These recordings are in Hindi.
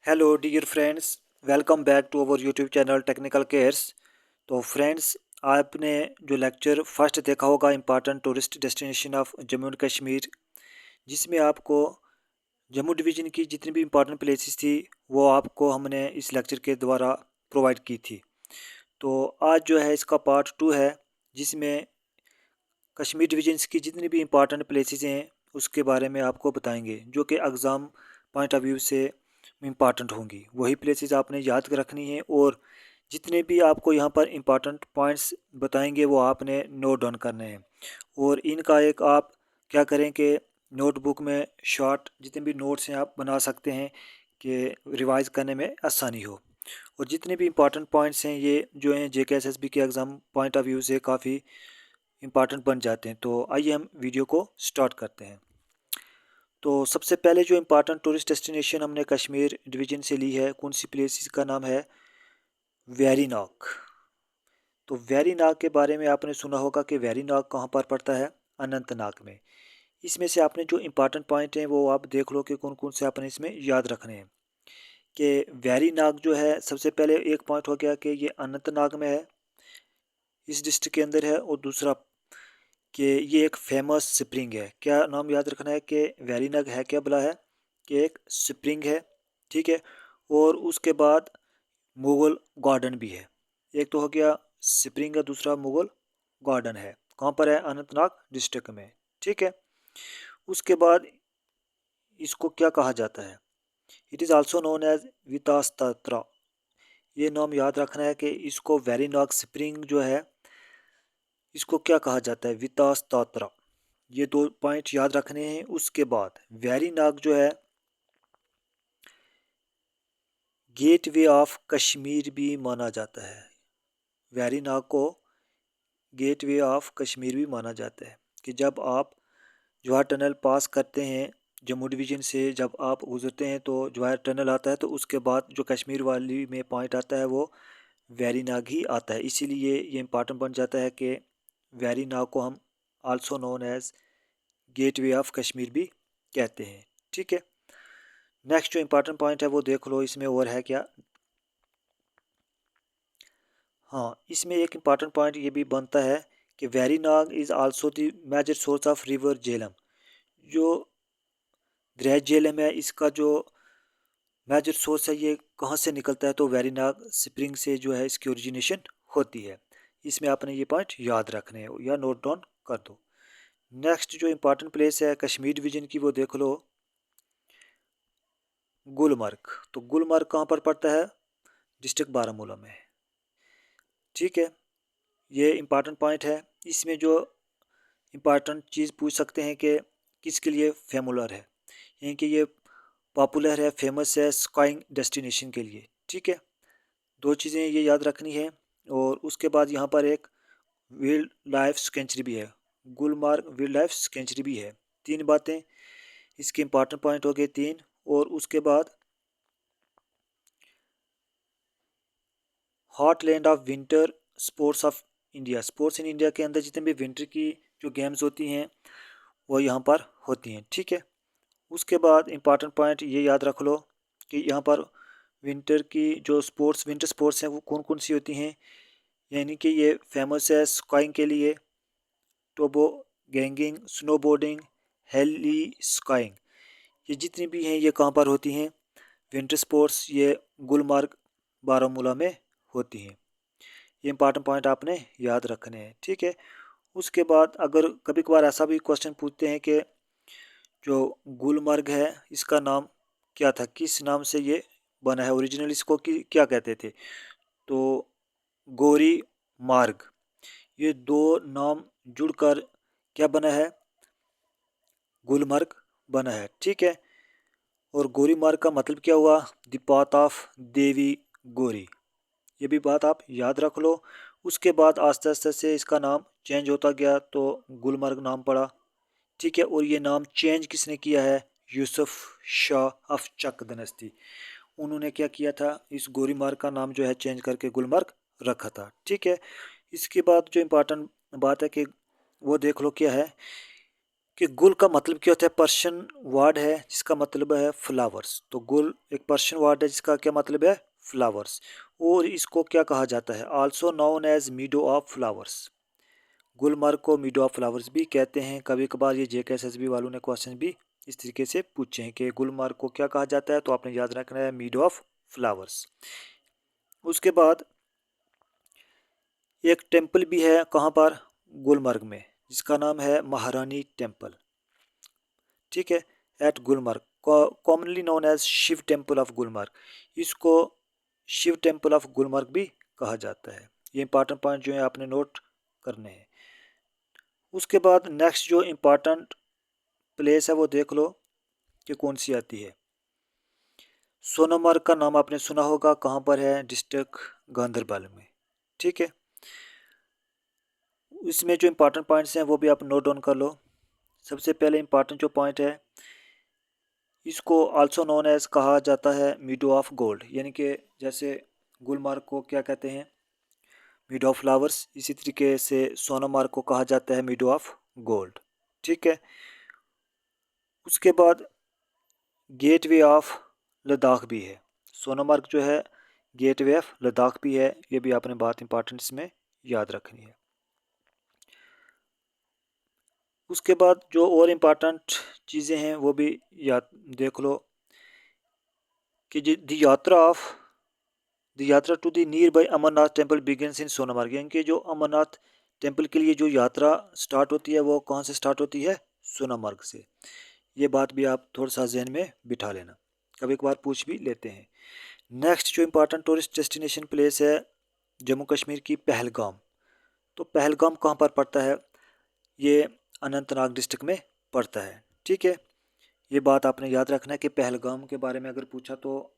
Hello dear friends, welcome back to our YouTube channel technical cares. तो फ्रेंड्स, आपने जो लेक्चर फर्स्ट देखा होगा important tourist destination of Jammu and Kashmir, जिसमें आपको जम्मू डिवीज़न की जितनी भी इम्पॉर्टेंट प्लेसेस थी वो आपको हमने इस लेक्चर के द्वारा प्रोवाइड की थी। तो आज जो है इसका पार्ट 2 है, जिसमें कश्मीर डिवीजन्स की जितनी भी इम्पॉर्टेंट प्लेसेस हैं उसके बारे में आपको बताएंगे, जो कि एग्ज़ाम पॉइंट ऑफ व्यू से इम्पॉर्टेंट होंगी। वही प्लेसेस आपने याद रखनी है और जितने भी आपको यहाँ पर इम्पॉर्टेंट पॉइंट्स बताएंगे वो आपने नोट डाउन करने हैं। और इनका एक आप क्या करें कि नोटबुक में शॉर्ट जितने भी नोट्स हैं आप बना सकते हैं कि रिवाइज करने में आसानी हो। और जितने भी इम्पॉर्टेंट पॉइंट्स हैं ये जो हैं JKSSB के एग्ज़ाम पॉइंट ऑफ व्यू से काफ़ी इम्पॉर्टेंट बन जाते हैं। तो आइए हम वीडियो को स्टार्ट करते हैं। तो सबसे पहले जो इम्पॉर्टेंट टूरिस्ट डेस्टिनेशन हमने कश्मीर डिवीज़न से ली है, कौन सी प्लेस का नाम है वेरीनाग। तो वेरीनाग के बारे में आपने सुना होगा कि वेरीनाग कहाँ पर पड़ता है, अनंतनाग में। इसमें से आपने जो इम्पॉर्टेंट पॉइंट हैं वो आप देख लो कि कौन कौन से आपने इसमें याद रखने हैं। कि वेरीनाग जो है, सबसे पहले एक पॉइंट हो गया कि ये अनंतनाग में है, इस डिस्ट्रिक्ट के अंदर है। और दूसरा कि ये एक फेमस स्प्रिंग है। क्या नाम याद रखना है कि वेरीनाग है क्या बोला है कि एक स्प्रिंग है, ठीक है। और उसके बाद मुगल गार्डन भी है। एक तो हो गया स्प्रिंग है, दूसरा मुगल गार्डन है। कहाँ पर है? अनंतनाग डिस्ट्रिक्ट में, ठीक है। उसके बाद इसको क्या कहा जाता है? It is also known as Vitastatra. ये नाम याद रखना है कि इसको वेरीनाग स्प्रिंग जो है इसको क्या कहा जाता है? वितास्तात्रा। ये दो पॉइंट याद रखने हैं। उसके बाद वेरीनाग जो है गेटवे ऑफ कश्मीर भी माना जाता है। वेरीनाग को गेटवे ऑफ कश्मीर भी माना जाता है कि जब आप जवाहर टनल पास करते हैं, जम्मू डिवीज़न से जब आप गुजरते हैं तो जवाहर टनल आता है, तो उसके बाद जो कश्मीर वाली में पॉइंट आता है वो वेरीनाग ही आता है। इसीलिए ये इम्पॉर्टेंट बन जाता है कि वेरीनाग को हम also known as gateway of Kashmir भी कहते हैं, ठीक है। नेक्स्ट जो इम्पॉर्टेंट पॉइंट है वो देख लो, इसमें और है क्या। हाँ, इसमें एक इम्पॉर्टेंट पॉइंट ये भी बनता है कि Verinag is also the major source of river Jhelum. जो दरिया झेलम है, इसका जो मेजर सोर्स है ये कहाँ से निकलता है? तो वेरीनाग स्प्रिंग से जो है इसकी ओरिजिनेशन होती है। इसमें आपने ये पॉइंट याद रखने हैं या नोट डाउन कर दो। नेक्स्ट जो इम्पोर्टेंट प्लेस है कश्मीर डिवीजन की वो देख लो, गुलमर्ग। तो गुलमर्ग कहाँ पर पड़ता है? डिस्ट्रिक्ट बारामूला में, ठीक है। ये इम्पॉर्टेंट पॉइंट है। इसमें जो इम्पॉर्टेंट चीज़ पूछ सकते हैं कि किसके लिए फेमुलर है, यानी कि ये पॉपुलर है, फेमस है स्काइंग डेस्टिनेशन के लिए, ठीक है। दो चीज़ें ये याद रखनी है। और उसके बाद यहाँ पर एक वाइल्ड लाइफ सेंचुरी भी है, गुलमार्ग वाइल्ड लाइफ सेंचुरी भी है। तीन बातें इसके इम्पॉर्टेंट पॉइंट हो गए, तीन। और उसके बाद hot land of winter sports of India. Sports in India के अंदर जितने भी विंटर की जो गेम्स होती हैं वो यहाँ पर होती हैं, ठीक है। उसके बाद इम्पॉर्टेंट पॉइंट ये याद रख लो कि यहाँ पर विंटर की जो स्पोर्ट्स विंटर स्पोर्ट्स हैं वो कौन कौन सी होती हैं, यानी कि ये फेमस है स्काइंग के लिए, टोबो गैंगिंग, स्नोबोर्डिंग, हेली स्काइंग। ये जितनी भी हैं ये कहाँ पर होती हैं? विंटर स्पोर्ट्स ये गुलमार्ग बारामूला में होती हैं। ये इंपॉर्टेंट पॉइंट आपने याद रखने हैं, ठीक है। उसके बाद अगर कभी कभार ऐसा भी क्वेश्चन पूछते हैं कि जो गुलमर्ग है इसका नाम क्या था, किस नाम से ये बना है, ओरिजिनल इसको क्या कहते थे? तो गोरी मार्ग। ये दो नाम जुड़कर क्या बना है? गुलमर्ग बना है, ठीक है। और गोरी मार्ग का मतलब क्या हुआ? द पाथ ऑफ देवी गोरी। ये भी बात आप याद रख लो। उसके बाद आस्ते आस्ते से इसका नाम चेंज होता गया तो गुलमर्ग नाम पड़ा, ठीक है। और ये नाम चेंज किसने किया है? यूसुफ शाह ऑफ चक दनस्ती। उन्होंने क्या किया था? इस गोरी मार्ग का नाम जो है चेंज करके गुलमर्ग रखा था, ठीक है। इसके बाद जो इम्पोर्टेंट बात है कि वो देख लो क्या है कि गुल का मतलब क्या होता है। पर्शियन वर्ड है जिसका मतलब है फ्लावर्स। तो गुल एक पर्शियन वर्ड है जिसका क्या मतलब है, फ्लावर्स। और इसको क्या कहा जाता है, also known as meadow of flowers. Gulmarg को मीडो ऑफ फ्लावर्स भी कहते हैं। कभी कभार ये JKSSB वालों ने क्वेश्चन भी इस तरीके से पूछे हैं कि गुलमर्ग को क्या कहा जाता है, तो आपने याद रखना है मीडो ऑफ फ्लावर्स। उसके बाद एक टेम्पल भी है, कहाँ पर, गुलमर्ग में, जिसका नाम है महारानी टेम्पल। ठीक है, at Gulmarg, commonly known as Shiv temple of Gulmarg. इसको शिव टेम्पल ऑफ गुलमर्ग भी कहा जाता है। ये इंपॉर्टेंट पॉइंट जो है आपने नोट करने हैं। उसके बाद नेक्स्ट जो इम्पोर्टेंट प्लेस है वो देख लो कि कौन सी आती है। सोनमर्ग का नाम आपने सुना होगा, कहाँ पर है, डिस्ट्रिक्ट गांधरबल में। ठीक है, इसमें जो इम्पोर्टेंट पॉइंट्स हैं वो भी आप नोट डाउन कर लो। सबसे पहले इम्पोर्टेंट जो पॉइंट है, इसको आल्सो नोन एज कहा जाता है मीडो ऑफ गोल्ड। यानी कि जैसे गुलमर्ग को क्या कहते हैं, मीडो ऑफ फ्लावर्स, इसी तरीके से सोनमर्ग को कहा जाता है मीडो ऑफ गोल्ड। ठीक है, उसके बाद गेटवे ऑफ लद्दाख भी है। सोनमर्ग जो है गेटवे ऑफ लद्दाख भी है। ये भी आपने बात इंपॉर्टेंट इसमें याद रखनी है। उसके बाद जो और इम्पोर्टेंट चीज़ें हैं वो भी याद देख लो कि the yatra to the nearby Amarnath temple begins in Sonamarg. यानी कि जो अमरनाथ टेम्पल के लिए जो यात्रा स्टार्ट होती है वो कहाँ से स्टार्ट होती है, सोनमर्ग से। ये बात भी आप थोड़ा सा जहन में बिठा लेना, कभी कभार पूछ भी लेते हैं। नेक्स्ट जो इम्पोर्टेंट टूरिस्ट डेस्टिनेशन प्लेस है जम्मू कश्मीर की, पहलगाम। तो पहलगाम कहाँ पर पड़ता है, ये अनंतनाग डिस्ट्रिक्ट में पड़ता है। ठीक है, ये बात आपने याद रखना है कि पहलगाम के बारे में अगर पूछा तो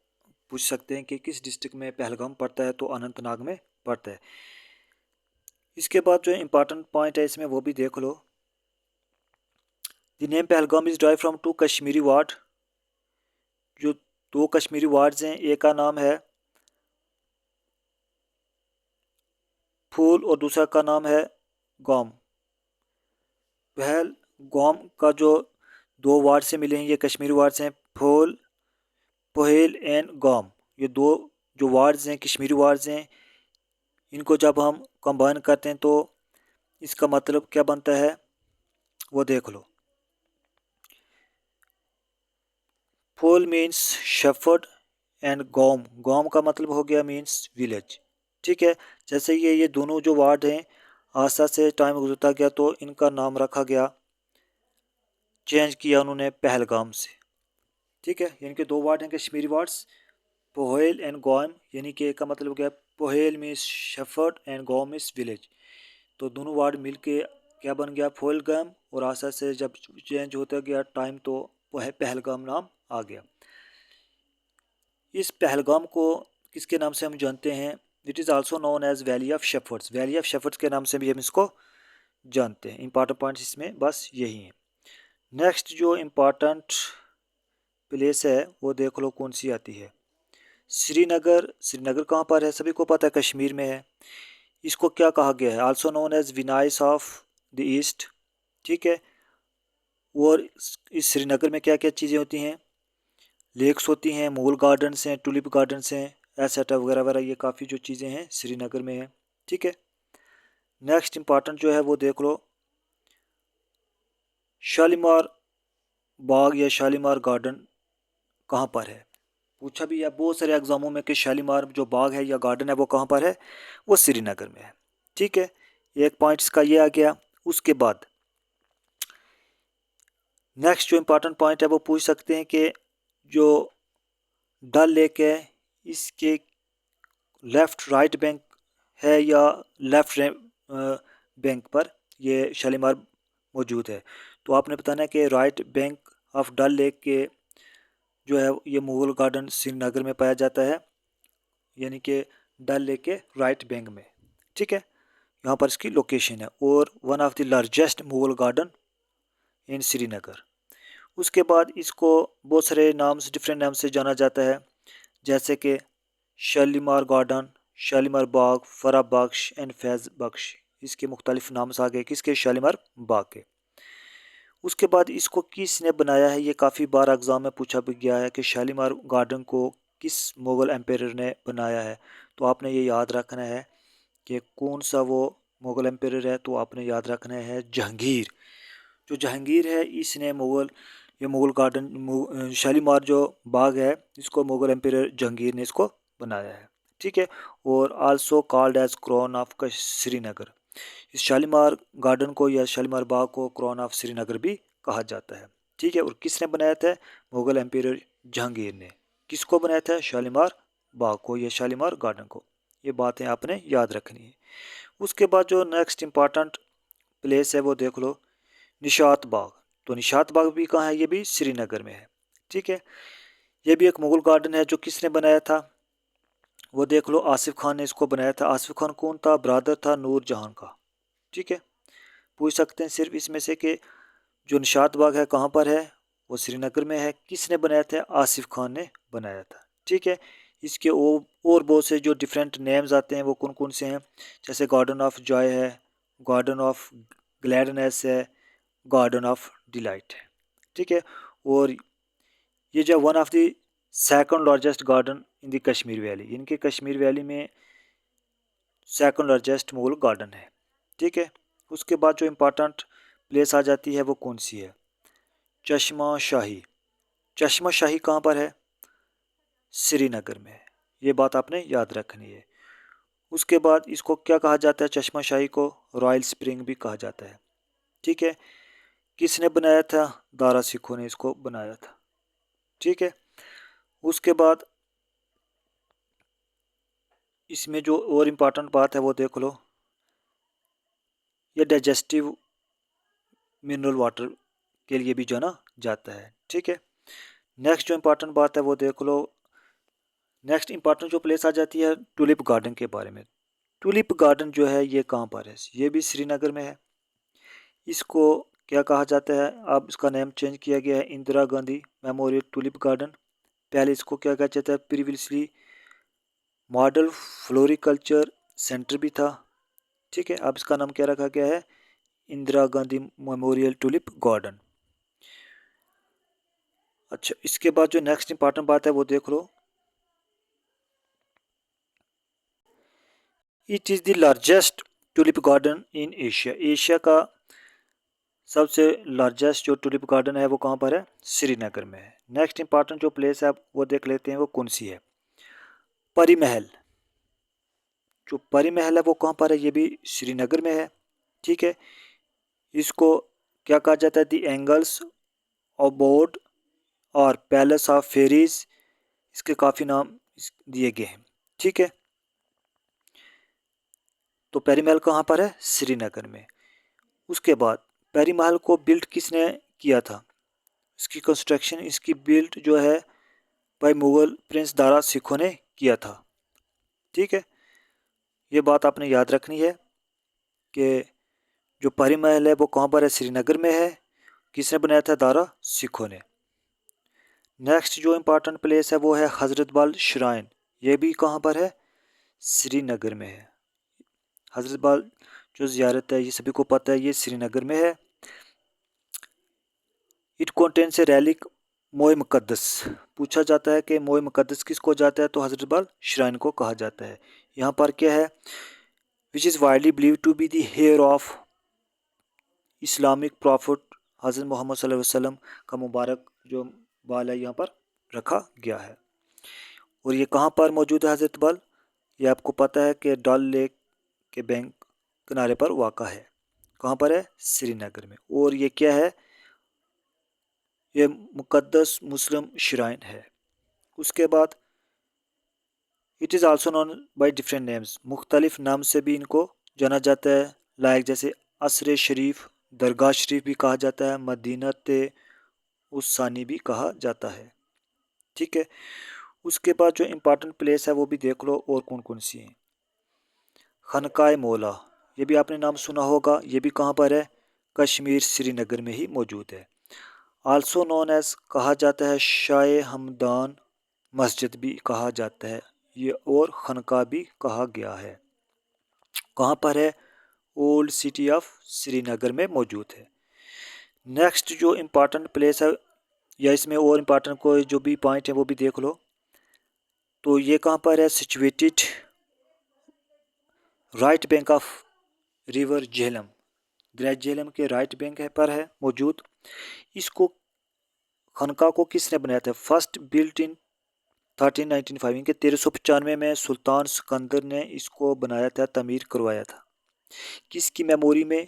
पूछ सकते हैं कि किस डिस्ट्रिक्ट में पहलगाम पड़ता है, तो अनंतनाग में पड़ता है। इसके बाद जो इम्पोर्टेंट पॉइंट है इसमें वो भी देख लो। The name Pahalgam is drive from two Kashmiri word. जो दो कश्मीरी वर्ड्स हैं, एक का नाम है फूल और दूसरा का नाम है गॉम। पहल गॉम का जो दो वर्ड से मिले हैं, ये कश्मीरी वर्ड्स हैं, फूल, पोहेल एंड गॉम। ये दो जो वर्ड्स हैं कश्मीरी वर्ड्स हैं, इनको जब हम कंबाइन करते हैं तो इसका मतलब क्या बनता है वो देख लो। फूल मीन्स शेफर्ड एंड गॉम, गॉम का मतलब हो गया मीन्स विलेज। ठीक है, जैसे ये दोनों जो वर्ड हैं, आस्ता से टाइम गुजरता गया तो इनका नाम रखा गया, चेंज किया उन्होंने पहलगाम से। ठीक है, यानी कि दो वर्ड हैं कश्मीरी वर्ड्स, पोहेल एंड गॉम। यानी कि एक का मतलब हो गया पोहेल मीन्स शेफर्ड एंड गॉम मीन्स विलेज। तो दोनों वर्ड मिल के क्या बन गया, पहलगाम। और आस्ता से जब चेंज होता गया टाइम तो पहलगाम नाम आ गया। इस पहलगाम को किसके नाम से हम जानते हैं, it is also known as valley of shepherds. Valley of shepherds के नाम से भी हम इसको जानते हैं। इंपॉर्टेंट पॉइंट्स इसमें बस यही हैं। नेक्स्ट जो इम्पोर्टेंट प्लेस है वो देख लो कौन सी आती है, श्रीनगर। श्रीनगर कहाँ पर है, सभी को पता है कश्मीर में है। इसको क्या कहा गया है, also known as Venice of the east. ठीक है, और इस श्रीनगर में क्या क्या चीज़ें होती हैं, लेक्स होती हैं, मुगल गार्डन्स हैं, टूलिप गार्डन्स हैं, एसेट्रा वगैरह वगैरह, ये काफ़ी जो चीज़ें हैं श्रीनगर में है। ठीक है, नेक्स्ट इंपॉर्टेंट जो है वो देख लो, शालीमार बाग या शालीमार गार्डन कहाँ पर है। पूछा भी है बहुत सारे एग्जामों में कि शालीमार जो बाग है या गार्डन है वो कहाँ पर है, वो श्रीनगर में है। ठीक है, एक पॉइंट इसका ये आ गया। उसके बाद नेक्स्ट जो इम्पोर्टेंट पॉइंट है वो पूछ सकते हैं कि जो डल लेक है इसके लेफ़्ट राइट बैंक है या लेफ़्ट बैंक पर ये शालीमार मौजूद है। तो आपने बताना है कि right bank of Dal lake के जो है ये मुगल गार्डन श्रीनगर में पाया जाता है, यानी कि डल लेक के राइट बैंक में। ठीक है, यहाँ पर इसकी लोकेशन है, और one of the largest Mughal garden इन श्रीनगर। उसके बाद इसको बहुत सारे नाम से, डिफरेंट नाम से जाना जाता है, जैसे कि शालीमार गार्डन, शालीमार बाग, फरा बख्श एंड फैज़ बख्श। इसके मुख्तलिफ नाम आ गए किसके, शालीमार बाग के। उसके बाद इसको किसने बनाया है, ये काफ़ी बार एग्ज़ाम में पूछा भी गया है कि शालीमार गार्डन को किस मुग़ल एम्पायर ने बनाया है। तो आपने ये याद रखना है कि कौन सा वो मुग़ल एम्पायर है। तो आपने याद रखना है जहांगीर। जो जहांगीर है इसने ये मुग़ल गार्डन शालीमार जो बाग है इसको मुग़ल एम्पायर जहांगीर ने इसको बनाया है। ठीक है। और also called as crown of Srinagar. इस शालीमार गार्डन को या शालीमार बाग को क्राउन ऑफ श्रीनगर भी कहा जाता है। ठीक है। और किसने बनाया था? मुग़ल एम्पायर जहांगीर ने। किसको बनाया था? शालीमार बाग को या शालीमार गार्डन को। ये बातें आपने याद रखनी है। उसके बाद जो नेक्स्ट इम्पॉर्टेंट प्लेस है वो देख लो, निशात बाग। तो निशात बाग भी कहाँ है? ये भी श्रीनगर में है। ठीक है। ये भी एक मुग़ल गार्डन है। जो किसने बनाया था वो देख लो, आसिफ खान ने इसको बनाया था। आसिफ खान कौन था? ब्रदर था नूर जहां का। ठीक है। पूछ सकते हैं सिर्फ इसमें से कि जो निशात बाग है कहाँ पर है? वो श्रीनगर में है। किसने बनाया था? आसिफ खान ने बनाया था। ठीक है। इसके और बहुत से जो डिफरेंट नेम्स आते हैं वो कौन कौन से हैं? जैसे गार्डन ऑफ जॉय है, गार्डन ऑफ ग्लैडनेस है, गार्डन ऑफ डिलाइट है। ठीक है। और ये जो one of the second largest garden in the Kashmir valley, इनके कश्मीर वैली में सेकंड लार्जेस्ट मुगल गार्डन है। ठीक है। उसके बाद जो इम्पोर्टेंट प्लेस आ जाती है वो कौन सी है? चश्मा शाही। चश्मा शाही कहाँ पर है? श्रीनगर में है। ये बात आपने याद रखनी है। उसके बाद इसको क्या कहा जाता है? चश्मा शाही को रॉयल स्प्रिंग भी कहा जाता है। ठीक है। किसने बनाया था? दारा सिखों ने इसको बनाया था। ठीक है। उसके बाद इसमें जो और इम्पोर्टेंट बात है वो देख लो, ये डाइजेस्टिव मिनरल वाटर के लिए भी जाना जाता है। ठीक है। नेक्स्ट जो इम्पोर्टेंट बात है वो देख लो, नेक्स्ट इम्पोर्टेंट जो प्लेस आ जाती है टूलिप गार्डन के बारे में। टूलिप गार्डन जो है ये कहाँ पर है? ये भी श्रीनगर में है। इसको क्या कहा जाता है? अब इसका नेम चेंज किया गया है, Indira Gandhi memorial tulip garden. पहले इसको क्या कहा जाता है? प्रीवियसली मॉडल फ्लोरिकल्चर सेंटर भी था। ठीक है। अब इसका नाम क्या रखा गया है? Indira Gandhi memorial tulip garden. अच्छा, इसके बाद जो नेक्स्ट इंपॉर्टेंट बात है वो देख लो, it is the largest tulip garden in Asia. Asia का सबसे लार्जेस्ट जो टूलिप गार्डन है वो कहाँ पर है? श्रीनगर में है। नेक्स्ट इंपॉर्टेंट जो प्लेस है वो देख लेते हैं वो कौन सी है? परी महल। जो परी महल है वो कहाँ पर है? ये भी श्रीनगर में है। ठीक है। इसको क्या कहा जाता है? द एंगल्स ऑफ बोर्ड और पैलेस ऑफ फेरीज, इसके काफ़ी नाम दिए गए हैं। ठीक है। तो परी महल कहाँ पर है? श्रीनगर में। उसके बाद परी महल को बिल्ड किसने किया था? इसकी कंस्ट्रक्शन, इसकी बिल्ड जो है भाई मुगल प्रिंस दारा सिखों ने किया था। ठीक है। ये बात आपने याद रखनी है कि जो परी महल है वो कहाँ पर है? श्रीनगर में है। किसने बनाया था? दारा सिखों ने। नेक्स्ट जो इम्पोर्टेंट प्लेस है वो है हज़रत बल श्राइन। ये भी कहाँ पर है? श्रीनगर में है। हज़रत बल जो ज़ियारत है ये सभी को पता है, ये श्रीनगर में है। इट कंटेन्स ए रैलिक मोए मुकद्दस। पूछा जाता है कि मोए मुकद्दस किसको जाता है? तो हज़रत बल श्राइन को कहा जाता है। यहाँ पर क्या है? Which is widely believe to be the hair of Islamic prophet Hazrat Mohammad सल्लल्लाहु अलैहि वसल्लम का मुबारक जो बाल है यहाँ पर रखा गया है। और ये कहाँ पर मौजूद है हज़रत बल? ये आपको पता है कि डल लेक के बैंक किनारे पर वाक़ा है। कहाँ पर है? श्रीनगर में। और ये क्या है? ये मुकद्दस मुस्लिम श्राइन है। उसके बाद it is also known by different names. मुख्तलिफ नाम से भी इनको जाना जाता है। लाइक जैसे असर शरीफ, दरगाह शरीफ भी कहा जाता है, मदीनत उस्सानी भी कहा जाता है। ठीक है। उसके बाद जो इम्पोर्टेंट प्लेस है वो भी देख लो और कौन कौन सी हैं। खनकाए मौला, ये भी आपने नाम सुना होगा। ये भी कहाँ पर है? कश्मीर श्रीनगर में ही मौजूद है। आल्सो नॉन एज कहा जाता है शाह हमदान मस्जिद भी कहा जाता है ये, और खनका भी कहा गया है। कहाँ पर है? ओल्ड सिटी ऑफ श्रीनगर में मौजूद है। नेक्स्ट जो इम्पोर्टेंट प्लेस है या इसमें और इम्पोर्टेंट कोई जो भी पॉइंट है वो भी देख लो। तो ये कहाँ पर है? Situated right bank of river Jhelum, great Jhelum के राइट बैंक है पर है मौजूद। इसको खनका को किसने बनाया था? फर्स्ट बिल्ट इन 1395, इनके 1395 में सुल्तान सिकंदर ने इसको बनाया था, तमीर करवाया था। किसकी मेमोरी में?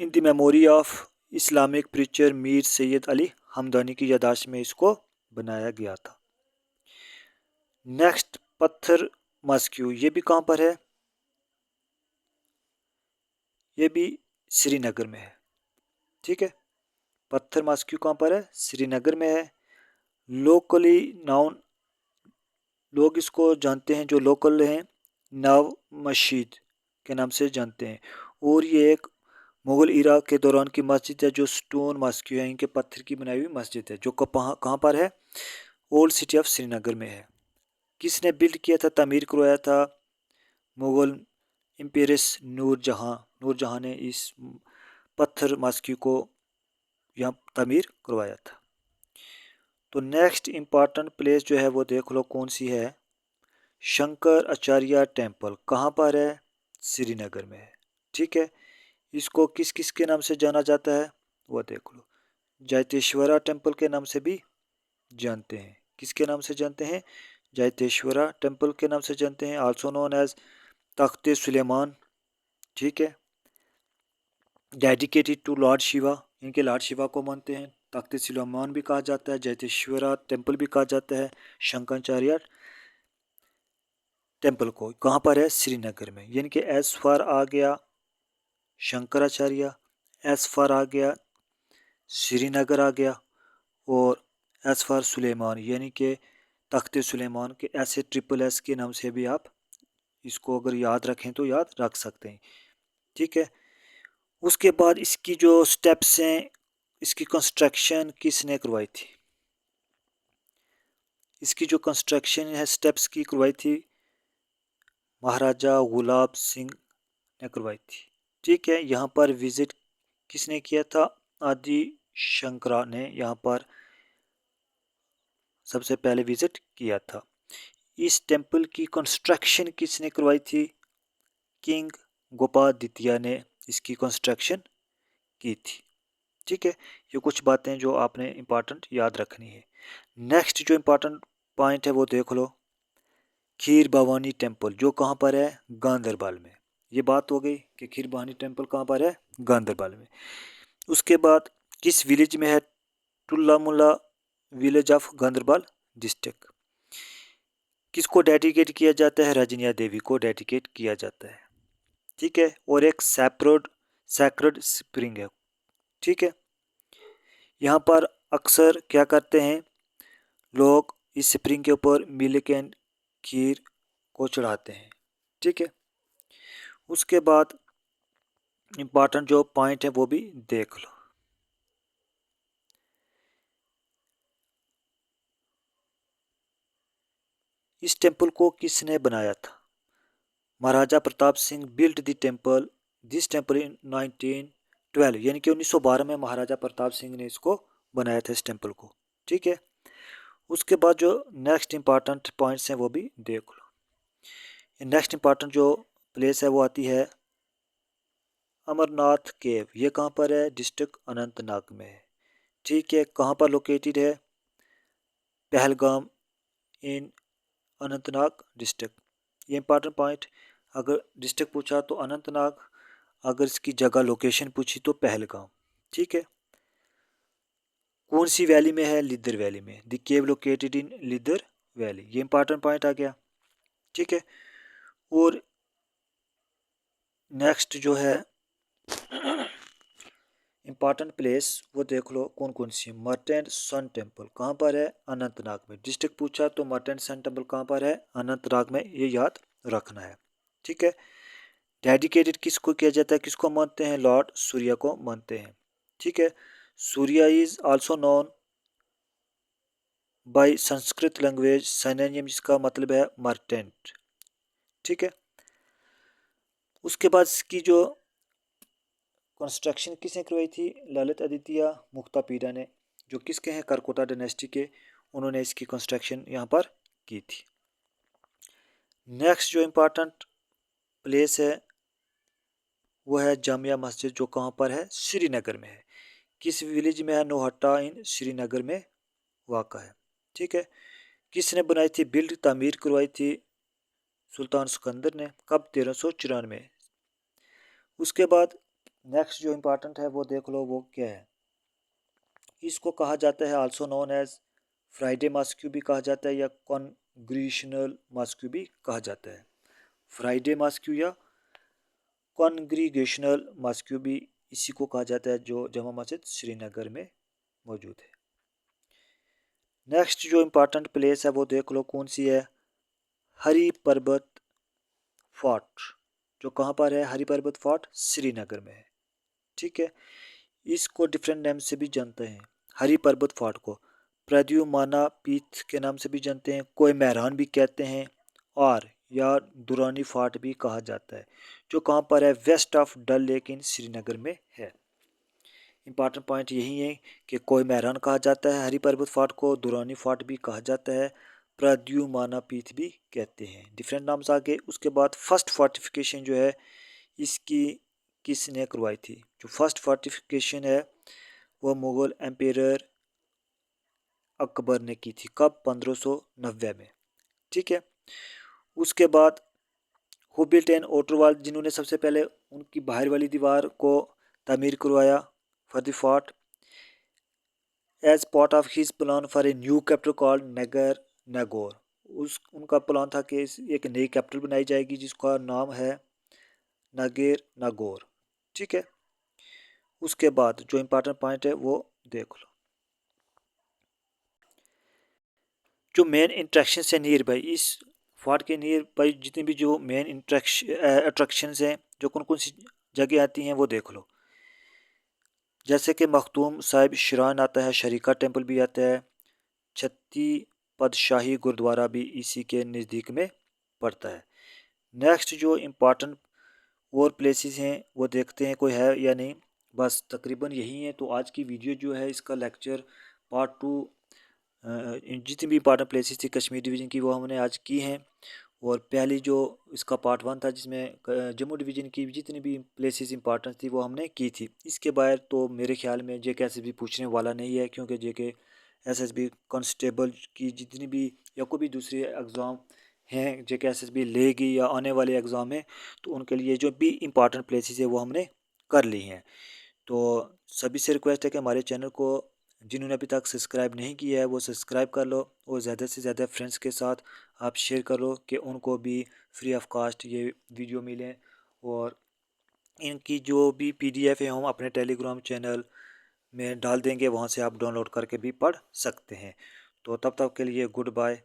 In the memory of Islamic preacher Mir Sayyid Ali Hamdani की याददाश्त में इसको बनाया गया था। नेक्स्ट पत्थर मस्क्यू, ये भी कहाँ पर है? ये भी श्रीनगर में है। ठीक है, पत्थर मस्क्यू कहाँ पर है? श्रीनगर में है। लोकली नाउन, लोग इसको जानते हैं, जो लोकल हैं, नव मस्जिद के नाम से जानते हैं। और ये एक मुग़ल इरा के दौरान की मस्जिद है, जो स्टोन मस्क्यू है, इनके पत्थर की बनाई हुई मस्जिद है, जो कहाँ पर है? ओल्ड सिटी ऑफ श्रीनगर में है। किसने बिल्ड किया था, तमीर करवाया था? मुग़ल एम्परस नूरजहाँ, नूरजहाँ ने इस पत्थर मस्क्यू को यहाँ तमीर करवाया था। तो नेक्स्ट इम्पॉर्टेंट प्लेस जो है वो देख लो कौन सी है? शंकर आचार्य टेम्पल कहाँ पर है? श्रीनगर में है। ठीक है, इसको किस किस के नाम से जाना जाता है वो देख लो। जैतेश्वरा टेम्पल के नाम से भी जानते हैं। किसके नाम से जानते हैं? जैतेश्वरा टेम्पल के नाम से जानते हैं, आल्सो नोन एज तख्ते सुलेमान। ठीक है, डेडिकेटेड टू लॉर्ड शिवा, इनके लॉर्ड शिवा को मानते हैं। तख्ते सुलेमान भी कहा जाता है, जैतेश्वरा टेम्पल भी कहा जाता है, शंकराचार्य टेम्पल को। कहाँ पर है? श्रीनगर में। यानी कि एस फार आ गया शंकराचार्य, एस फार आ गया श्रीनगर आ गया, और एस फार सुलेमान यानी कि तख्ते सुलेमान के, ऐसे ट्रिपल एस के नाम से भी आप इसको अगर याद रखें तो याद रख सकते हैं। ठीक है, उसके बाद इसकी जो स्टेप्स हैं, इसकी कंस्ट्रक्शन किसने करवाई थी? इसकी जो कंस्ट्रक्शन है स्टेप्स की करवाई थी, महाराजा गुलाब सिंह ने करवाई थी। ठीक है, यहाँ पर विजिट किसने किया था? आदि शंकरा ने यहाँ पर सबसे पहले विजिट किया था। इस टेम्पल की कंस्ट्रक्शन किसने करवाई थी? किंग गोपादित्य ने इसकी कंस्ट्रक्शन की थी। ठीक है, ये कुछ बातें जो आपने इम्पोर्टेंट याद रखनी है। नेक्स्ट जो इम्पोर्टेंट पॉइंट है वो देख लो, खीर भवानी टेम्पल, जो कहाँ पर है? गांधरबल में। ये बात हो गई कि खीर भवानी टेम्पल कहाँ पर है? गांधरबल में। उसके बाद किस विलेज में है? टुल्ला मुल्ला विलेज ऑफ गांधरबल डिस्ट्रिक्ट। किसको डेडिकेट किया जाता है? रजनिया देवी को डेडिकेट किया जाता है। ठीक है, और एक सैक्रेड स्प्रिंग है। ठीक है, यहाँ पर अक्सर क्या करते हैं लोग, इस स्प्रिंग के ऊपर मिल्क एंड खीर को चढ़ाते हैं। ठीक है, उसके बाद इम्पॉर्टेंट जो पॉइंट है वो भी देख लो। इस टेम्पल को किसने बनाया था? Maharaja Pratap Singh built the temple, this temple in 1912, यानी कि 1912 में महाराजा प्रताप सिंह ने इसको बनाया था, इस टेम्पल को। ठीक है, उसके बाद जो नेक्स्ट इम्पॉर्टेंट पॉइंट्स हैं वो भी देख लो। नेक्स्ट इम्पॉर्टेंट जो प्लेस है वो आती है अमरनाथ केव। ये कहाँ पर है? डिस्ट्रिक्ट अनंतनाग में है। ठीक है, कहाँ पर लोकेटेड है? पहलगाम इन अनंतनाग डिस्ट्रिक्ट। ये इंपॉर्टेंट पॉइंट, अगर डिस्ट्रिक्ट पूछा तो अनंतनाग, अगर इसकी जगह लोकेशन पूछी तो पहलगाम। ठीक है, कौन सी वैली में है? लिदर वैली में। The cave located in Lidder valley, ये इंपॉर्टेंट पॉइंट आ गया। ठीक है, और नेक्स्ट जो है इंपॉर्टेंट प्लेस वो देख लो कौन कौन सी। मर्टेंट सन टेम्पल कहाँ पर है? अनंतनाग में। डिस्ट्रिक्ट पूछा तो मर्टेंट सन टेम्पल कहाँ पर है? अनंतनाग में, ये याद रखना है। ठीक है, डेडिकेटेड किसको किया जाता है? किसको मानते हैं? लॉर्ड सूर्य को मानते हैं। ठीक है, Surya is also known by Sanskrit language synonym, जिसका मतलब है मर्टेंट। ठीक है, उसके बाद इसकी जो कंस्ट्रक्शन किसने करवाई थी? ललित आदित्य मुक्तापीड़ा ने, जो किसके हैं? करकोटा डायनेस्टी के, उन्होंने इसकी कंस्ट्रक्शन यहाँ पर की थी। नेक्स्ट जो इम्पोर्टेंट प्लेस है वो है जामिया मस्जिद, जो कहाँ पर है? श्रीनगर में है। किस विलेज में है? नौहट्टा इन श्रीनगर में वाक़ा है। ठीक है। किसने बनाई थी? बिल्ड तामीर करवाई थी सुल्तान सिकंदर ने। कब? 1394। उसके बाद नेक्स्ट जो इम्पोर्टेंट है वो देख लो, वो क्या है? इसको कहा जाता है also known as Friday mosque भी कहा जाता है, या कॉन्ग्रीशनल मॉस्क भी कहा जाता है। फ्राइडे मॉस्क या कॉन्ग्रीगेशनल मॉस्क भी इसी को कहा जाता है, जो जमा मस्जिद श्रीनगर में मौजूद है। नेक्स्ट जो इम्पोर्टेंट प्लेस है वो देख लो, कौन सी है? हरी पर्वत फोर्ट, जो कहाँ पर है? हरी पर्वत फोर्ट श्रीनगर में है। ठीक है। इसको डिफरेंट नेम से भी जानते हैं। हरी पर्वत फोर्ट को प्रद्युम्ना पीठ के नाम से भी जानते हैं, कोई मैरान भी कहते हैं, और या दुरानी फोर्ट भी कहा जाता है, जो कहाँ पर है? West of Dal lake in Srinagar में है। इंपॉर्टेंट पॉइंट यही है कि कोई मैरान कहा जाता है हरी पर्वत फोर्ट को, दुरानी फोर्ट भी कहा जाता है, प्रद्युम्ना पीठ भी कहते हैं, डिफरेंट नाम्स आगे। उसके बाद फर्स्ट फोर्टिफिकेशन जो है इसकी किसने करवाई थी? जो फर्स्ट फोर्टिफिकेशन है वो मुगल एम्पेयर अकबर ने की थी। कब? 1590 में। ठीक है। उसके बाद who built an outer wall, जिन्होंने सबसे पहले उनकी बाहर वाली दीवार को तामीर करवाया for the fort, as part of his plan for a new capital called Nagar Nagaur. उनका प्लान था कि एक नई कैपिटल बनाई जाएगी जिसका नाम है नागेर नागौर। ठीक है। उसके बाद जो इम्पोर्टेंट पॉइंट है वो देख लो, जो मेन इंट्रैक्शन है नियर बाई, इस फोर्ट के नियर बाई जितने भी जो मेन अट्रैक्शंस हैं, जो कौन कौन सी जगह आती हैं वो देख लो। जैसे कि मखदूम साहिब शिरान आता है, शरीका टेम्पल भी आता है, छत्ती पदशाही गुरुद्वारा भी इसी के नज़दीक में पड़ता है। नेक्स्ट जो इम्पोर्टेंट और प्लेसेस हैं वो देखते हैं कोई है या नहीं। बस तकरीबन यही है। तो आज की वीडियो जो है इसका लेक्चर पार्ट 2, जितनी भी इम्पोर्टेंट प्लेसेस थी कश्मीर डिवीज़न की वो हमने आज की हैं। और पहली जो इसका पार्ट 1 था जिसमें जम्मू डिवीज़न की जितनी भी प्लेसेस इंपॉर्टेंट थी वो हमने की थी। इसके बाहर तो मेरे ख्याल में JKSSB पूछने वाला नहीं है, क्योंकि JKSSB कांस्टेबल की जितनी भी या कोई भी दूसरे एग्ज़ाम हैं JKSSB लेगी या आने वाले एग्ज़ाम में, तो उनके लिए जो भी इम्पॉर्टेंट प्लेसेस है वो हमने कर ली हैं। तो सभी से रिक्वेस्ट है कि हमारे चैनल को जिन्होंने अभी तक सब्सक्राइब नहीं किया है वो सब्सक्राइब कर लो, और ज़्यादा से ज़्यादा फ्रेंड्स के साथ आप शेयर करो कि उनको भी फ्री ऑफ कास्ट ये वीडियो मिलें। और इनकी जो भी PDF है हम अपने टेलीग्राम चैनल में डाल देंगे, वहाँ से आप डाउनलोड करके भी पढ़ सकते हैं। तो तब तक के लिए गुड बाय।